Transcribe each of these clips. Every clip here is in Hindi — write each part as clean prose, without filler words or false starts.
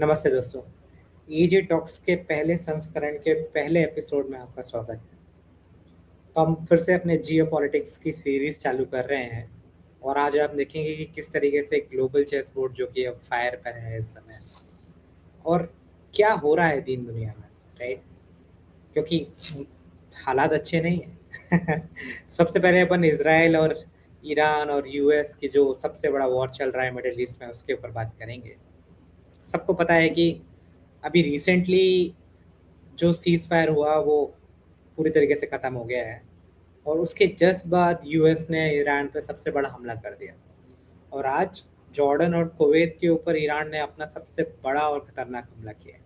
नमस्ते दोस्तों। ईजे टॉक्स के पहले संस्करण के पहले एपिसोड में आपका स्वागत है। तो हम फिर से अपने जियोपॉलिटिक्स की सीरीज चालू कर रहे हैं और आज आप देखेंगे कि किस तरीके से ग्लोबल चेस बोर्ड जो कि अब फायर पर है इस समय और क्या हो रहा है दीन दुनिया में, राइट? क्योंकि हालात अच्छे नहीं है। सबसे पहले अपन इसराइल और ईरान और यूएस की जो सबसे बड़ा वॉर चल रहा है मिडिल ईस्ट में उसके ऊपर बात करेंगे। सबको पता है कि अभी रिसेंटली जो सीज फायर हुआ वो पूरी तरीके से ख़त्म हो गया है और उसके जस्ट बाद यूएस ने ईरान पर सबसे बड़ा हमला कर दिया और आज जॉर्डन और कुवैत के ऊपर ईरान ने अपना सबसे बड़ा और खतरनाक हमला किया है।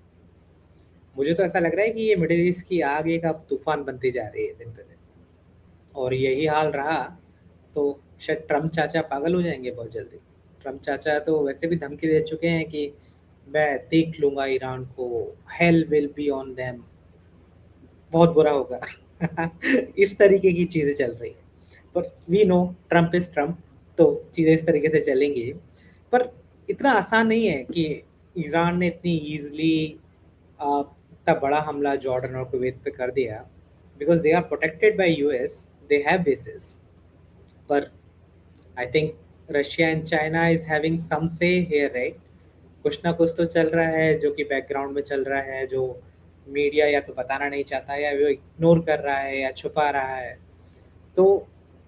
मुझे तो ऐसा लग रहा है कि ये मिडिल ईस्ट की आग एक अब तूफान बनती जा रही है दिन पे दिन, और यही हाल रहा तो शायद ट्रम्प चाचा पागल हो जाएंगे बहुत जल्दी। ट्रम्प चाचा तो वैसे भी धमकी दे चुके हैं कि मैं देख लूंगा ईरान को, hell will be on them, बहुत बुरा होगा। इस तरीके की चीज़ें चल रही है, पर we know Trump is Trump, तो चीज़ें इस तरीके से चलेंगी। पर इतना आसान नहीं है कि ईरान ने इतनी ईजिली इतना बड़ा हमला जॉर्डन और कुवैत पे कर दिया, because they are protected by US, they have basis. पर I think Russia and China is having some say here, right? कुछ ना कुछ तो चल रहा है जो कि बैकग्राउंड में चल रहा है, जो मीडिया या तो बताना नहीं चाहता या वो इग्नोर कर रहा है या छुपा रहा है। तो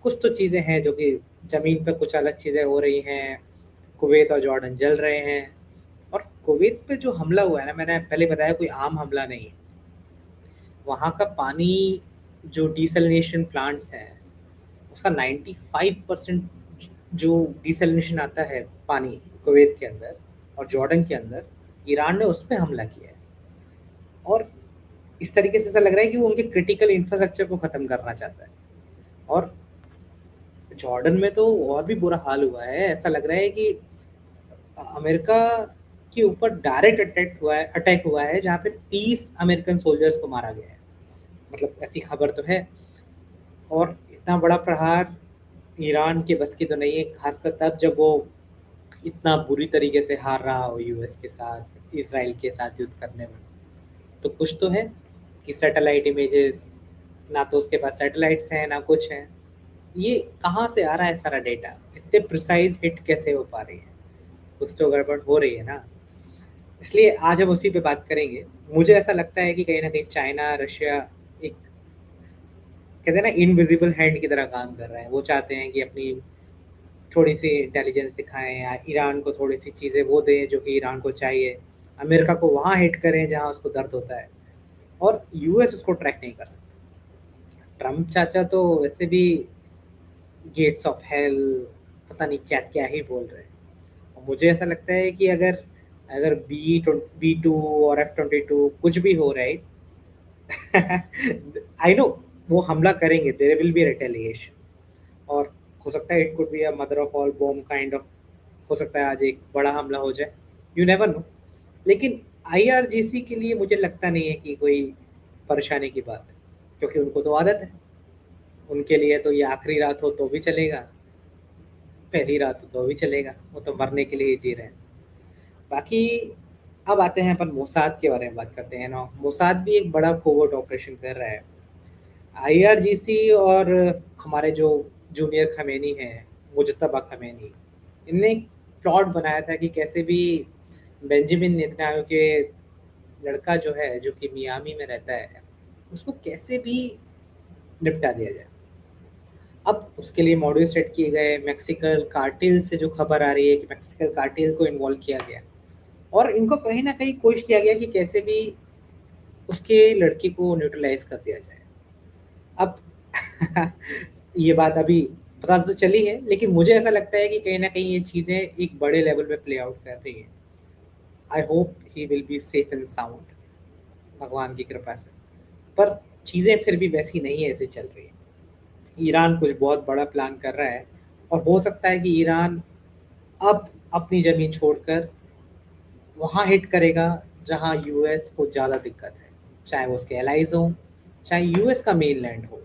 कुछ तो चीज़ें हैं जो कि ज़मीन पर कुछ अलग चीज़ें हो रही हैं। कुवैत और जॉर्डन जल रहे हैं, और कुवैत पे जो हमला हुआ है ना, मैंने पहले बताया कोई आम हमला नहीं है। वहाँ का पानी, जो डिसलिनेशन प्लांट्स हैं, उसका 95% जो डिसलिनेशन आता है पानी कुवैत के अंदर और जॉर्डन के अंदर, ईरान ने उस पे हमला किया है। और इस तरीके से ऐसा लग रहा है कि वो उनके क्रिटिकल इंफ्रास्ट्रक्चर को ख़त्म करना चाहता है। और जॉर्डन में तो और भी बुरा हाल हुआ है। ऐसा लग रहा है कि अमेरिका के ऊपर डायरेक्ट अटैक हुआ है जहाँ पे 30 अमेरिकन सोल्जर्स को मारा गया है, मतलब ऐसी खबर तो है। और इतना बड़ा प्रहार ईरान के बस की तो नहीं है, खासकर तब जब वो इतना बुरी तरीके से हार रहा हो यूएस के साथ, इसराइल के साथ युद्ध करने में। तो कुछ तो है कि सैटेलाइट इमेजेस, ना तो उसके पास सैटेलाइट्स हैं ना कुछ हैं। ये कहाँ से आ रहा है सारा डेटा? इतने प्रिसाइज हिट कैसे हो पा रही है? कुछ तो गड़बड़ हो रही है ना। इसलिए आज हम उसी पे बात करेंगे। मुझे ऐसा लगता है कि कहीं ना कहीं चाइना रशिया एक, कहते हैं ना, इनविजिबल हैंड की तरह काम कर रहे हैं। वो चाहते हैं कि अपनी थोड़ी सी इंटेलिजेंस दिखाएं या ईरान को थोड़ी सी चीज़ें वो दें जो कि ईरान को चाहिए, अमेरिका को वहाँ हिट करें जहाँ उसको दर्द होता है, और यूएस उसको ट्रैक नहीं कर सकता। ट्रम्प चाचा तो वैसे भी गेट्स ऑफ हेल, पता नहीं क्या क्या ही बोल रहे हैं। और मुझे ऐसा लगता है कि अगर अगर बी टू और F-22 कुछ भी हो, राइट? आई नो वो हमला करेंगे, देयर विल बी रिटेलिएशन, और हो सकता है it could be a mother of all bomb kind of, हो सकता है आज एक बड़ा हमला हो जाए, यू नेवर नो। लेकिन आईआरजीसी के लिए मुझे लगता नहीं है कि कोई परेशानी की बात है, क्योंकि उनको तो आदत है। उनके लिए तो ये आखिरी रात हो तो भी चलेगा, पहली रात हो तो भी चलेगा, वो तो मरने के लिए ही जी रहे हैं। बाकी अब आते हैं अपन मोसाद के बारे में बात करते हैं ना। मोसाद भी एक बड़ा कोवर्ट ऑपरेशन कर रहा है। आईआरजीसी और हमारे जो जूनियर खमेनी हैं, मुजतबा खमेनी, इनने एक प्लॉट बनाया था कि कैसे भी बेंजामिन नेतन्याहू के लड़का जो है, जो कि मियामी में रहता है, उसको कैसे भी निपटा दिया जाए। अब उसके लिए मॉड्यूल सेट किए गए। मैक्सिकन कार्टेल से जो खबर आ रही है कि मैक्सिकन कार्टेल को इन्वॉल्व किया गया, और इनको कहीं ना कहीं कोशिश किया गया कि कैसे भी उसके लड़के को न्यूट्रलाइज कर दिया जाए। अब ये बात अभी पता तो चली है, लेकिन मुझे ऐसा लगता है कि कहीं ना कहीं ये चीज़ें एक बड़े लेवल पे प्ले आउट कर रही हैं। I hope he will be safe and sound, भगवान की कृपा से। पर चीज़ें फिर भी वैसी नहीं है, ऐसी चल रही है। ईरान कुछ बहुत बड़ा प्लान कर रहा है, और हो सकता है कि ईरान अब अपनी ज़मीन छोड़कर वहाँ हिट करेगा जहाँ यूएस को ज़्यादा दिक्कत है, चाहे वो उसके एलाइज हों, चाहे यूएस का मेन लैंड हो,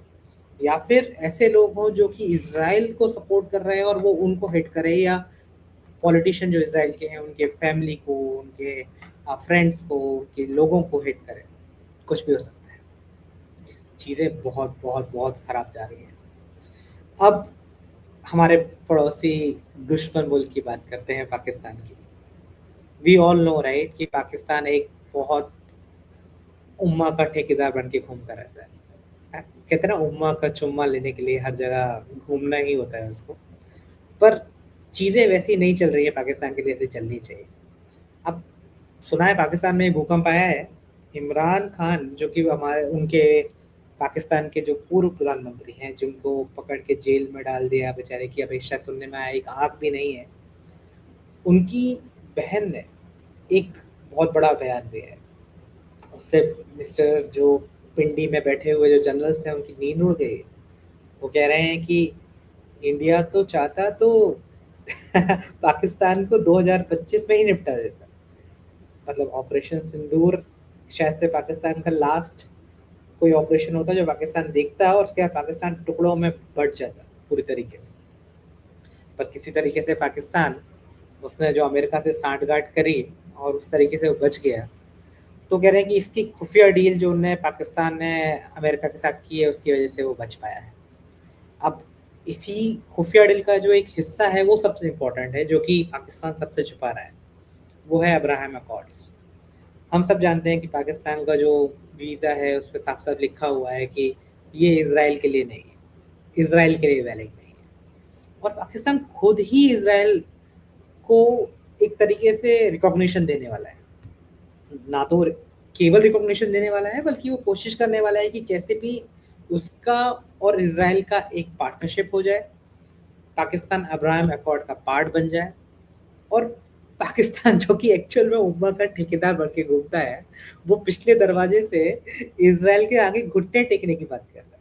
या फिर ऐसे लोग हों जो कि इसराइल को सपोर्ट कर रहे हैं और वो उनको हिट करे, या पॉलिटिशियन जो इसराइल के हैं उनके फैमिली को, उनके फ्रेंड्स को, उनके लोगों को हिट करे, कुछ भी हो सकता है। चीज़ें बहुत बहुत बहुत खराब जा रही हैं। अब हमारे पड़ोसी दुश्मन मुल्क की बात करते हैं, पाकिस्तान की। वी ऑल नो राइट कि पाकिस्तान एक बहुत उम्मा का ठेकेदार बन के घूमता रहता है। कहते हैं ना, उम्मा का चुम्मा लेने के लिए हर जगह घूमना ही होता है उसको। पर चीज़ें वैसी नहीं चल रही है पाकिस्तान के जैसे चलनी चाहिए। अब सुना है पाकिस्तान में भूकंप आया है। इमरान खान जो कि हमारे उनके पाकिस्तान के जो पूर्व प्रधानमंत्री हैं, जिनको पकड़ के जेल में डाल दिया बेचारे की अपेक्षा सुनने में आया, एक आँख भी नहीं है, उनकी बहन ने एक बहुत बड़ा बयान दिया है। उससे मिस्टर जो पिंडी में बैठे हुए जो जनरल्स हैं उनकी नींद उड़ गई। वो कह रहे हैं कि इंडिया तो चाहता तो पाकिस्तान को 2025 में ही निपटा देता। मतलब ऑपरेशन सिंदूर शायद से पाकिस्तान का लास्ट कोई ऑपरेशन होता जो पाकिस्तान देखता है और उसके बाद पाकिस्तान टुकड़ों में बट जाता पूरी तरीके से। पर किसी तरीके से पाकिस्तान, उसने जो अमेरिका से सांठगांठ करी और उस तरीके से वो बच गया। तो कह रहे हैं कि इसकी खुफिया डील जो उन्हें पाकिस्तान ने अमेरिका के साथ की है, उसकी वजह से वो बच पाया है। अब इसी खुफिया डील का जो एक हिस्सा है वो सबसे इम्पोर्टेंट है, जो कि पाकिस्तान सबसे छुपा रहा है, वो है अब्राहम अकॉर्ड्स। हम सब जानते हैं कि पाकिस्तान का जो वीज़ा है उस पे साफ-साफ लिखा हुआ है कि ये इज़राइल के लिए नहीं है, इज़राइल के लिए वैलिड नहीं है। और पाकिस्तान खुद ही इज़राइल को एक तरीके से रिकॉग्निशन देने वाला है। ना तो केवल रिकॉग्निशन देने वाला है, बल्कि वो कोशिश करने वाला है कि कैसे भी उसका और इज़राइल का एक पार्टनरशिप हो जाए, पाकिस्तान अब्राहम अकॉर्ड का पार्ट बन जाए और पाकिस्तान जो कि एक्चुअल में उम्मा का ठेकेदार बन के घूमता है, वो पिछले दरवाजे से इज़राइल के आगे घुटने टेकने की बात कर रहा है।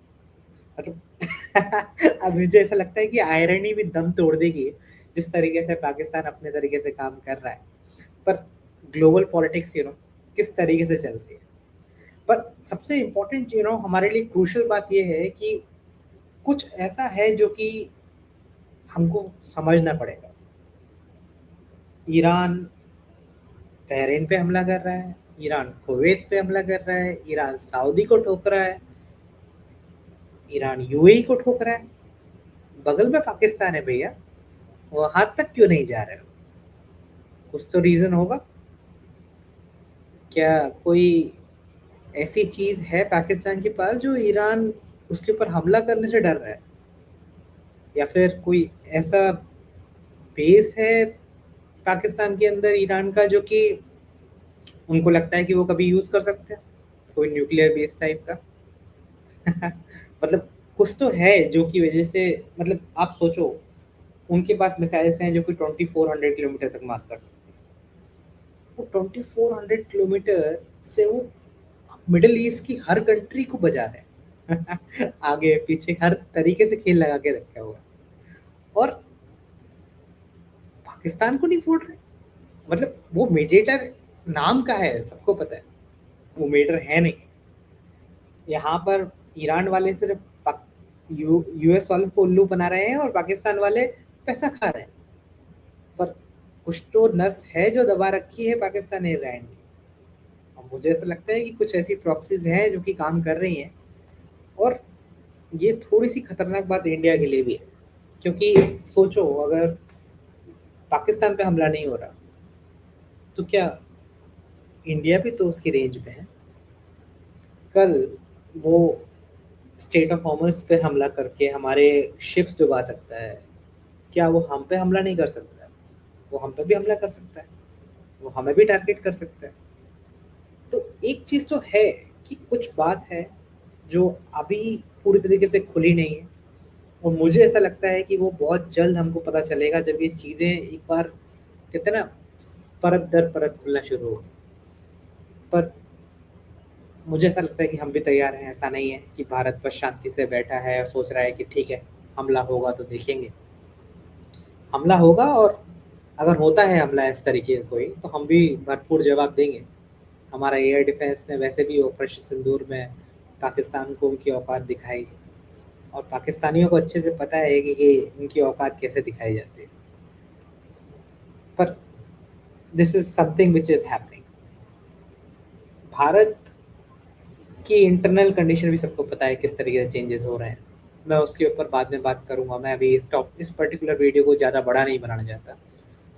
मतलब अब मुझे ऐसा लगता है कि आयरनी भी दम तोड़ देगी, जिस तरीके से पाकिस्तान अपने तरीके से काम कर रहा है। पर ग्लोबल पॉलिटिक्स किस तरीके से चल रही है। पर सबसे इम्पोर्टेंट हमारे लिए क्रूशियल बात ये है कि कुछ ऐसा है जो कि हमको समझना पड़ेगा। ईरान बहरीन पे हमला कर रहा है, ईरान कुवैत पे हमला कर रहा है, ईरान सऊदी को ठोक रहा है, ईरान यूएई को ठोक रहा है। बगल में पाकिस्तान है भैया, वहां तक क्यों नहीं जा रहे हो? कुछ तो रीजन होगा। क्या कोई ऐसी चीज है पाकिस्तान के पास जो ईरान उसके ऊपर हमला करने से डर रहा है? या फिर कोई ऐसा बेस है पाकिस्तान के अंदर ईरान का जो कि उनको लगता है कि वो कभी यूज कर सकते हैं, कोई न्यूक्लियर बेस टाइप का? मतलब कुछ तो है जो की वजह से, मतलब आप सोचो, उनके पास मिसाइल्स हैं जो कि 2400 किलोमीटर तक मार कर सकते हैं। वो 2400 किलोमीटर से वो मिडिल ईस्ट की हर कंट्री को बजा रहे हैं। आगे पीछे हर तरीके से खेल लगा के रखा हुआ है। और पाकिस्तान को नहीं फोड़ रहे। मतलब वो मीडिएटर नाम का है, सबको पता है, वो मीडिएटर है नहीं। यहाँ पर ईरान वाले सिर्फ यूएस वालों को उल्लू बना रहे हैं और पाकिस्तान वाले पैसा खा रहे हैं। पर कुछ तो नस है जो दबा रखी है पाकिस्तान एयरलाइन की। और मुझे ऐसा लगता है कि कुछ ऐसी प्रॉक्सीज हैं जो कि काम कर रही हैं। और ये थोड़ी सी खतरनाक बात इंडिया के लिए भी है, क्योंकि सोचो, अगर पाकिस्तान पे हमला नहीं हो रहा तो क्या इंडिया भी तो उसकी रेंज में है? कल वो स्टेट ऑफ हॉर्मस पे हमला करके हमारे शिप्स डुबा सकता है। क्या वो हम पे हमला नहीं कर सकता? वो हम पे भी हमला कर सकता है, वो हमें भी टारगेट कर सकता है। तो एक चीज़ तो है कि कुछ बात है जो अभी पूरी तरीके से खुली नहीं है। और मुझे ऐसा लगता है कि वो बहुत जल्द हमको पता चलेगा, जब ये चीज़ें एक बार कहते हैं ना, परत दर परत खुलना शुरू हो। पर मुझे ऐसा लगता है कि हम भी तैयार हैं। ऐसा नहीं है कि भारत बस शांति से बैठा है और सोच रहा है कि ठीक है, हमला होगा तो देखेंगे। हमला होगा, और अगर होता है हमला इस तरीके का कोई, तो हम भी भरपूर जवाब देंगे। हमारा एयर डिफेंस ने वैसे भी ऑपरेशन सिंदूर में पाकिस्तान को उनकी औकात दिखाई, और पाकिस्तानियों को अच्छे से पता है कि उनकी औकात कैसे दिखाई जाती है। पर this is something which is happening. Bharat की इंटरनल कंडीशन भी सबको पता है किस तरीके से चेंजेस हो रहे हैं। मैं उसके ऊपर बाद में बात करूँगा। मैं अभी इस पर्टिकुलर वीडियो को ज़्यादा बड़ा नहीं बनाना चाहता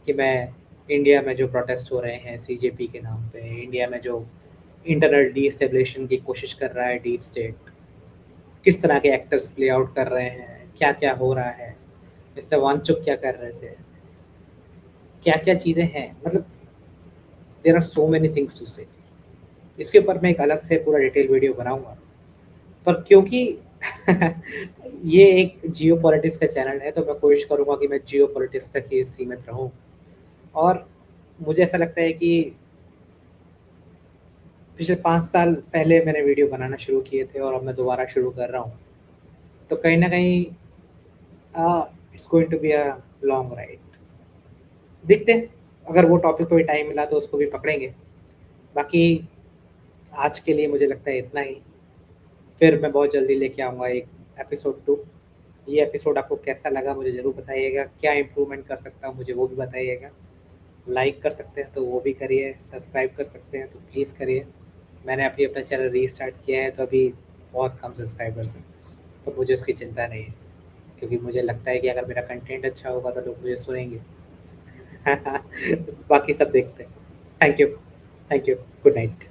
कि मैं इंडिया में जो प्रोटेस्ट हो रहे हैं सीजेपी के नाम पे, इंडिया में जो इंटरनल डीस्टेबलाइजेशन की कोशिश कर रहा है डीप स्टेट, किस तरह के एक्टर्स प्ले आउट कर रहे हैं, क्या-क्या हो रहा है, मिस्टर वांगचुक क्या कर रहे थे, क्या-क्या चीज़ें हैं, मतलब there are so many things to say. इसके ऊपर मैं एक अलग से पूरा डिटेल वीडियो बनाऊँगा। पर क्योंकि ये एक जियोपॉलिटिक्स का चैनल है, तो मैं कोशिश करूँगा कि मैं जियोपॉलिटिक्स तक ही सीमित रहूँ। और मुझे ऐसा लगता है कि पिछले 5 साल पहले मैंने वीडियो बनाना शुरू किए थे और अब मैं दोबारा शुरू कर रहा हूँ। तो कहीं न कहीं it's going to be a long ride. देखते हैं, अगर वो टॉपिक पे भी टाइम मिला तो उसको भी पकड़ेंगे। बाकी आज के लिए मुझे लगता है इतना ही। फिर मैं बहुत जल्दी लेके आऊँगा एक एपिसोड 2। ये एपिसोड आपको कैसा लगा मुझे ज़रूर बताइएगा। क्या इम्प्रूवमेंट कर सकता हूँ मुझे वो भी बताइएगा। लाइक कर सकते हैं तो वो भी करिए, सब्सक्राइब कर सकते हैं तो प्लीज़ करिए। मैंने अभी अपना चैनल रीस्टार्ट किया है तो अभी बहुत कम सब्सक्राइबर्स हैं, तो मुझे उसकी चिंता नहीं है, क्योंकि मुझे लगता है कि अगर मेरा कंटेंट अच्छा होगा तो लोग मुझे सुनेंगे। बाकी सब देखते हैं। Thank you, good night.